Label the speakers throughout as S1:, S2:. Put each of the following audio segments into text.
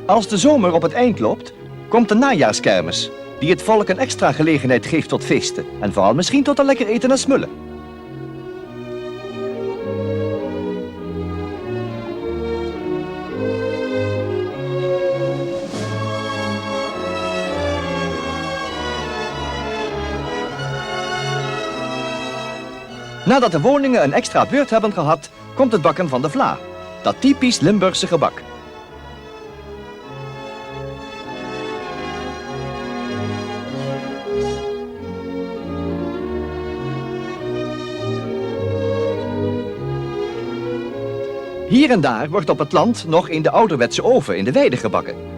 S1: Als de zomer op het eind loopt, komt de najaarskermis, die het volk een extra gelegenheid geeft tot feesten en vooral misschien tot een lekker eten en smullen. Nadat de woningen een extra beurt hebben gehad, komt het bakken van de vla, dat typisch Limburgse gebak. Hier en daar wordt op het land nog in de ouderwetse oven in de weide gebakken.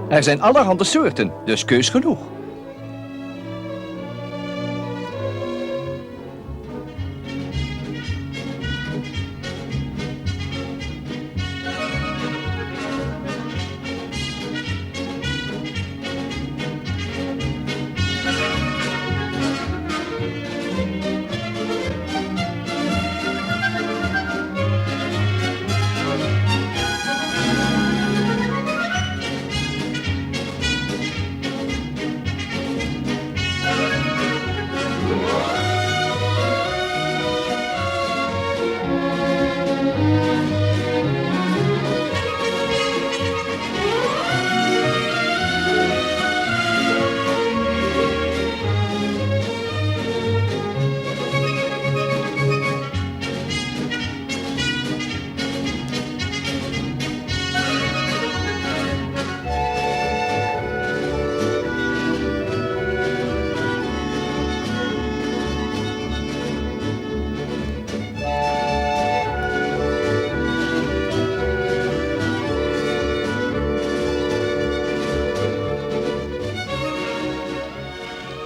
S1: Er zijn allerhande soorten, dus keus genoeg.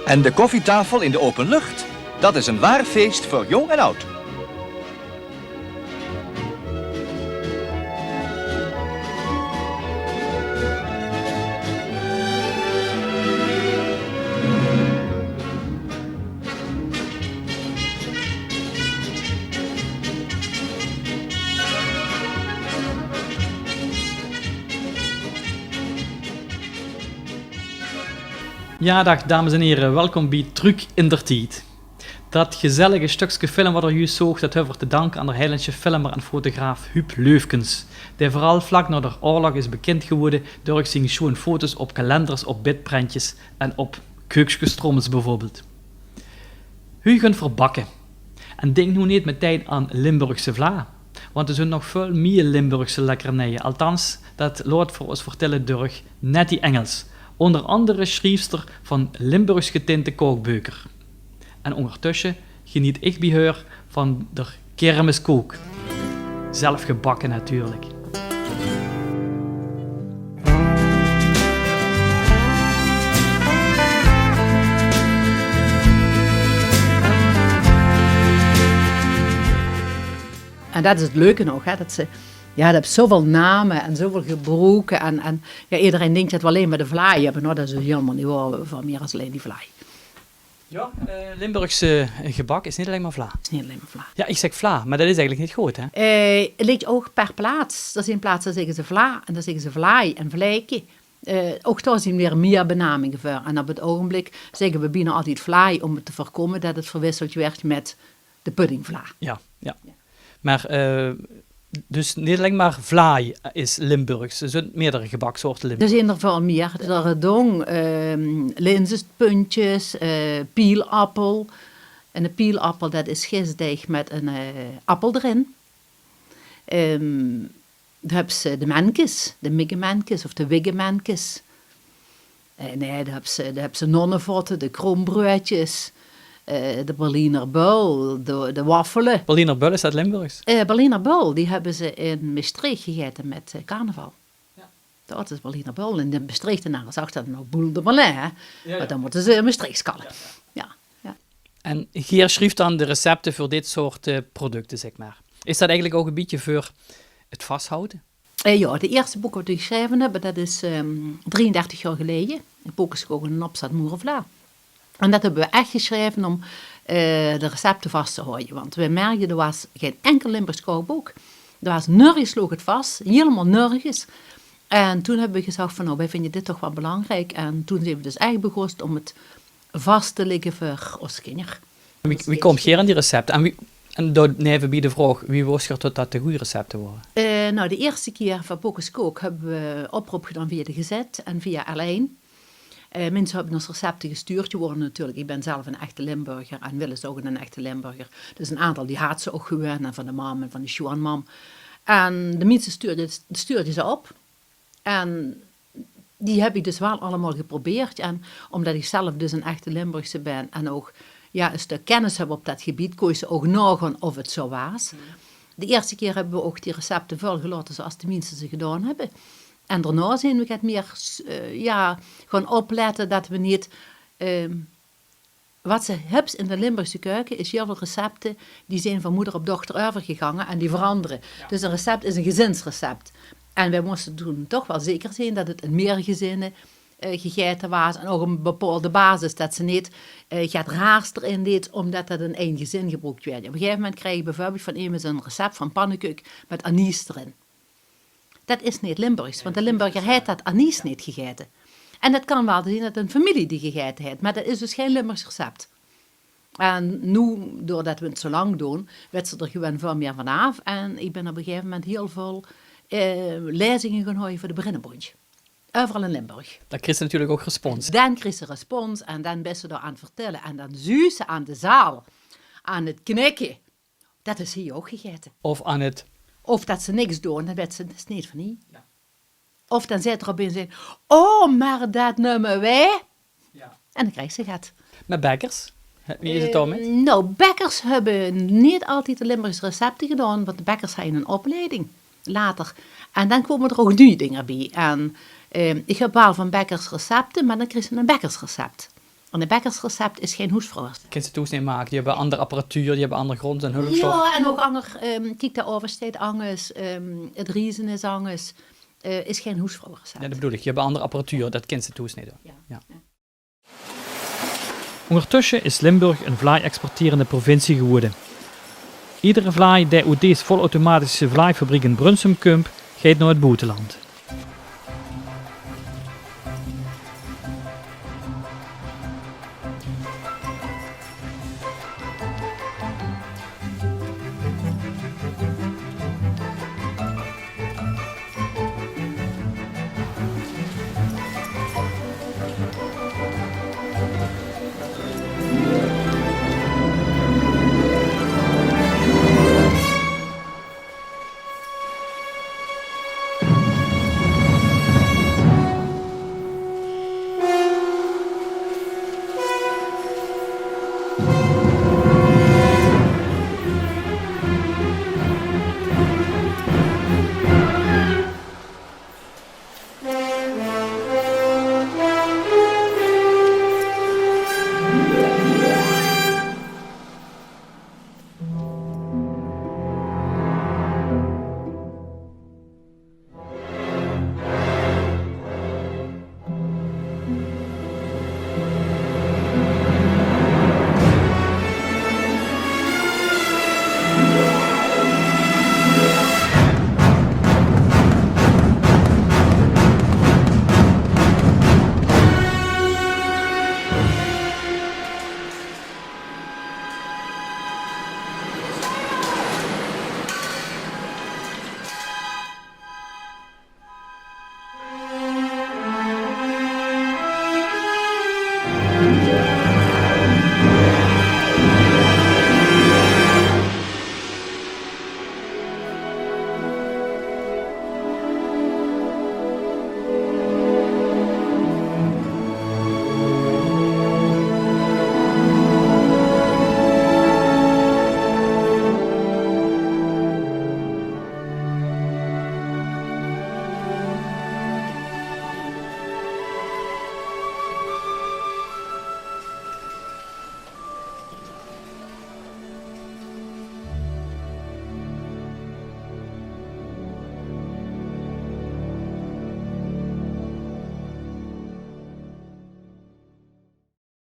S1: En de koffietafel in de open lucht, dat is een waar feest voor jong en oud.
S2: Ja, dag dames en heren, welkom bij Truc in der Tijd. Dat gezellige stukje film wat er juist zoog, dat hebben we te danken aan de Heilandse filmer en fotograaf Huub Leufkens, die vooral vlak na de oorlog is bekend geworden door zijn schoon foto's op kalenders, op bidprentjes en op keukenstrommels bijvoorbeeld. Huub gaat verbakken. En denk nu niet meteen aan Limburgse vla, want er zijn nog veel meer Limburgse lekkernijen, althans, dat laat voor ons vertellen door Nettie Engels. Onder andere schrijfster van Limburgs getinte kookbeuker. En ondertussen geniet ik bij haar van de kermiskook. Zelf gebakken natuurlijk.
S3: En dat is het leuke nog, hè, dat ze... Ja, dat heeft zoveel namen en zoveel gebruiken. En ja, iedereen denkt dat we alleen maar de vlaai hebben. Nou, dat is helemaal niet waar, van meer als alleen die vlaai.
S2: Ja, Limburgse gebak is niet alleen maar vla.
S3: Het is niet alleen maar vlaai.
S2: Ja, ik zeg vla, maar dat is eigenlijk niet goed, hè?
S3: Het ligt ook per plaats. Er zijn plaatsen zeggen ze vla en dan zeggen ze vlaai en vlijkje. Ook daar zijn weer meer benamingen voor. En op het ogenblik zeggen we bijna altijd vlaai om het te voorkomen dat het verwisseld werd met de puddingvla.
S2: Ja. Maar... Dus niet alleen maar vlaai is Limburgs, er zijn meerdere gebaksoorten Limburgs.
S3: Er zijn er veel meer. De redong, linzenpuntjes, pielappel, En een pielappel, dat is gistdeeg met een appel erin. Dan hebben ze de menkes, de miggemenkes of de wiggemenkes. Nee, dan hebben ze nonnenvotten, de kroombroodjes, de Berliner Bol, de waffelen.
S2: Berliner Bul, is dat Limburgs?
S3: Berliner Bol, die hebben ze in Maastricht gegeten met carnaval. Ja. Dat is Berliner Bol. En de Maastrichtenaren zag dat nog boel de Berlin, hè. Maar dan moeten ze in Maastricht kallen. Ja.
S2: En Geer schreef dan de recepten voor dit soort producten, zeg maar. Is dat eigenlijk ook een beetje voor het vasthouden?
S3: Ja, de eerste boek wat ik geschreven heb, dat is 33 jaar geleden. In Pokerskoog en Opstad Moerenvla. En dat hebben we echt geschreven om de recepten vast te houden. Want we merkten, er was geen enkel Limburgs kookboek. Er was nergens sloeg het vast, helemaal nergens. En toen hebben we gezegd van, nou, wij vinden dit toch wel belangrijk. En toen zijn we dus echt begonnen om het vast te leggen voor ons kinderen.
S2: Wie komt Geer aan die recepten? En door neven bij de vraag, wie was er tot dat de goede recepten waren?
S3: Nou, de eerste keer van Pokerskoog hebben we oproep gedaan via de Gezet en via L1. Mensen hebben ons recepten gestuurd. Je worden natuurlijk, ik ben zelf een echte Limburger en Wil is ook een echte Limburger. Dus een aantal die had ze ook gewoon, en van de mam en van de Sjoan-mam. En de mensen stuurden ze op. En die heb ik dus wel allemaal geprobeerd. En omdat ik zelf dus een echte Limburgse ben en ook een stuk kennis heb op dat gebied, kon je ze ook nagaan of het zo was. De eerste keer hebben we ook die recepten volgelaten zoals de mensen ze gedaan hebben. En daarna zijn we het meer gewoon opletten dat we niet... wat ze hebben in de Limburgse keuken is heel veel recepten die zijn van moeder op dochter overgegaan en die veranderen. Ja. Dus een recept is een gezinsrecept. En wij moesten toen toch wel zeker zijn dat het in meer gezinnen gegeten was. En ook een bepaalde basis, dat ze niet het raars erin deed, omdat dat in één gezin gebruikt werd. Op een gegeven moment krijg je bijvoorbeeld van iemand een recept van pannenkoek met anis erin. Dat is niet Limburgs, want de Limburger heeft dat anis niet gegeten. En dat kan wel zijn dat een familie die gegeten heeft, maar dat is dus geen Limburgs recept. En nu, doordat we het zo lang doen, werd ze er gewoon veel meer vanaf. En ik ben op een gegeven moment heel veel lezingen gaan houden voor de Brinnenbondje. Overal in Limburg.
S2: Dan kreeg ze natuurlijk ook respons.
S3: Dan kreeg ze respons en dan ben ze er aan het vertellen. En dan zie ze aan de zaal, aan het knikken. Dat is hier ook gegeten.
S2: Of aan het...
S3: Of dat ze niks doen, dan werd ze, dat is niet van hier. Ja. Of dan zit er op in zijn, oh, maar dat nemen wij. Ja. En dan krijg ze het.
S2: Met bakkers? Wie is het dan met?
S3: Nou, bakkers hebben niet altijd de Limburgse recepten gedaan, want de bakkers hebben een opleiding later. En dan komen er ook nieuwe dingen bij. En ik heb wel van bakkers recepten, maar dan krijg je een bakkersrecept. En een bakkersrecept is geen hoesvrouw.
S2: Kun je toesneem maken? Die hebben andere apparatuur, die hebben andere grond en hulpstof.
S3: Ja, en ook ander, kijk daar oversteed anders, het riezen is anders, is geen hoesvrouwenrecept.
S2: Ja, dat bedoel ik. Je hebt andere apparatuur, dat kent ze toesneden.
S3: Ja.
S2: Ja. Ondertussen is Limburg een vlaai-exporterende provincie geworden. Iedere vlaai die uit deze volautomatische vlaaifabriek in Brunsum komt, gaat naar het buitenland.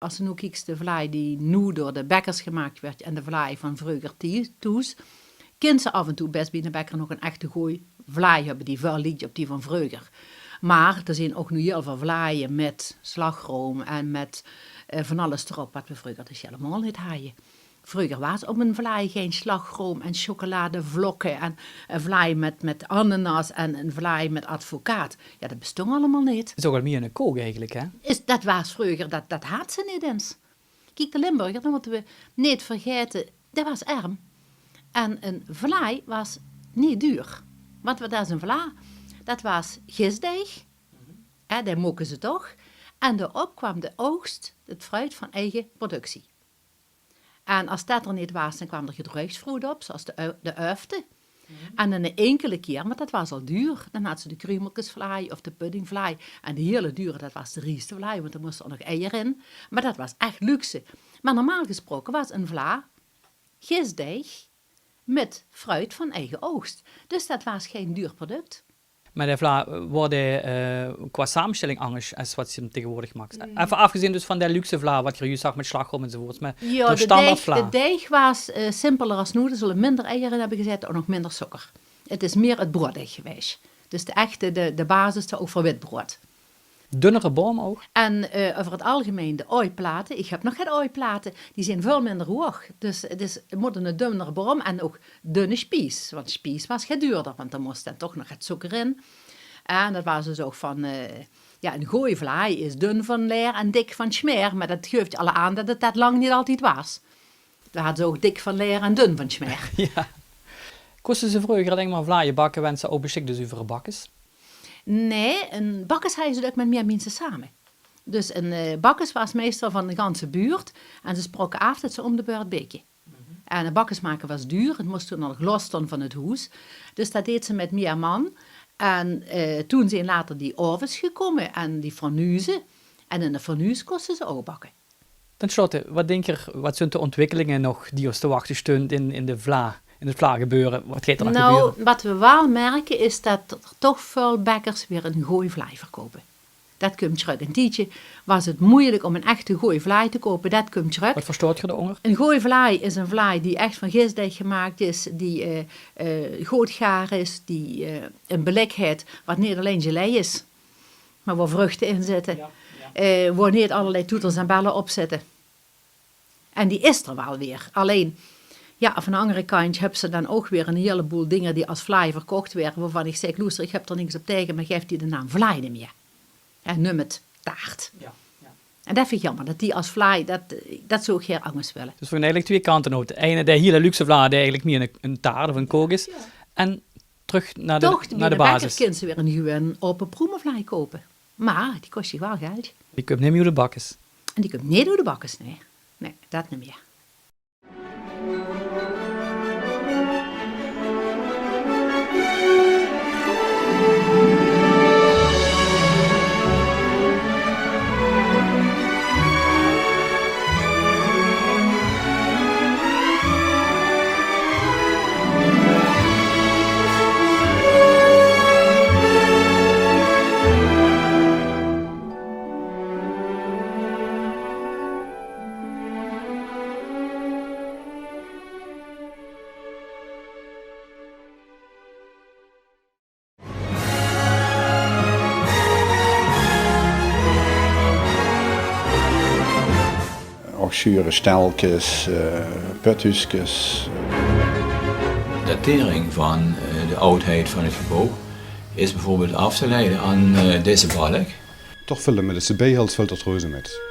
S3: als je nu kijkt, de vlaai die nu door de bakkers gemaakt werd en de vlaai van vroeger toes, kunnen ze af en toe best bij de bakker nog een echte goeie vlaai hebben, die vuil liedje op die van vroeger. Maar er zijn ook nu heel veel vlaaien met slagroom en met van alles erop, wat we vroeger dus helemaal niet hadden. Vroeger was op een vlaai geen slagroom en chocoladevlokken en een vlaai met ananas en een vlaai met advocaat. Ja, dat bestond allemaal niet.
S2: Het is ook wel meer een kook eigenlijk, hè?
S3: Dat was vroeger, dat had ze niet eens. Kijk, de Limburger, dat moeten we niet vergeten, dat was arm. En een vlaai was niet duur. Want wat is een vlaai? Dat was gisdeeg, daar mokken ze toch. En daarop kwam de oogst, het fruit van eigen productie. En als dat er niet was, dan kwam er gedruigsfruit op, zoals de uifte. En dan een enkele keer, maar dat was al duur, dan had ze de kruimeltjesvlaai of de puddingvlaai. En de hele dure, dat was de riestevlaai, want er moesten er nog eier in. Maar dat was echt luxe. Maar normaal gesproken was een vla gisdeeg met fruit van eigen oogst. Dus dat was geen duur product.
S2: Maar de vla worden qua samenstelling anders als wat ze hem tegenwoordig maakt. Even afgezien dus van de luxe vla, wat je juist zag met slagroom enzovoorts. Maar
S3: Ja, de deeg was simpeler als nu. Er zullen minder eieren in hebben gezet en nog minder suiker. Het is meer het brooddeeg geweest. Dus de basis ook voor witbrood.
S2: Dunnere boom ook?
S3: En over het algemeen de ooiplaten. Ik heb nog geen ooiplaten. Die zijn veel minder hoog. Dus het moet een dunnere boom en ook dunne spies. Want spies was geen duurder, want er moest dan toch nog het suiker in. En dat was dus ook van... een gooivlaai is dun van leer en dik van smeer. Maar dat geeft alle aan dat het dat lang niet altijd was. We hadden ze ook dik van leer en dun van smeer.
S2: Ja. Kosten ze vroeger denk maar vlaaien bakken, want ze ook beschikt dus over bakkes?
S3: Nee, een bakkes hadden ze ook met meer mensen samen. Dus een bakkes was meestal van de ganse buurt. En ze spraken af dat ze om de beurt beken. En een bakkes maken was duur. Het moest toen nog los staan van het huis. Dus dat deed ze met meer man. En toen zijn later die ovens gekomen en die fornuizen. En in de fornuis kosten ze ook bakken.
S2: Ten slotte, wat denk je, wat zijn de ontwikkelingen nog die ons te wachten stond in de vla? In het vla gebeuren, wat gaat er nog gebeuren?
S3: Wat we wel merken is dat er toch veel bakkers weer een goeie vlaai verkopen. Dat komt terug. Een tijdje was het moeilijk om een echte goeie vlaai te kopen. Dat komt terug.
S2: Wat verstoort je eronder?
S3: Een goeie vlaai is een vlaai die echt van gisdeeg gemaakt is, die goed gaar is, die een beleg heeft wat niet alleen gelei is, maar waar vruchten in zitten. Ja. Waar niet allerlei toeters en bellen op zitten. En die is er wel weer. Alleen... Ja, van de andere kant hebben ze dan ook weer een heleboel dingen die als vlaai verkocht werden, waarvan ik zeg, luister, ik heb er niks op tegen, maar geeft die de naam vlaai niet meer. En noem het taart. Ja. En dat vind ik jammer, dat die als vlaai, dat zou ik heel anders willen.
S2: Dus we eigenlijk twee kanten uit. De ene, de hele luxe vlaai, die eigenlijk meer een taart of een kook is. Ja. En terug naar de basis. Toch, de basis
S3: kunnen ze weer een open proemenvlaai kopen. Maar die kost je wel geld.
S2: Die komt niet meer door de bakkes.
S3: En die komt niet door de bakkes, nee. Nee, dat niet meer.
S4: Schuren, stelkjes, puthuisjes.
S5: De datering van de oudheid van het gebouw is bijvoorbeeld af te leiden aan deze balk.
S4: Toch vullen met de cb-hals vult dat reuze met.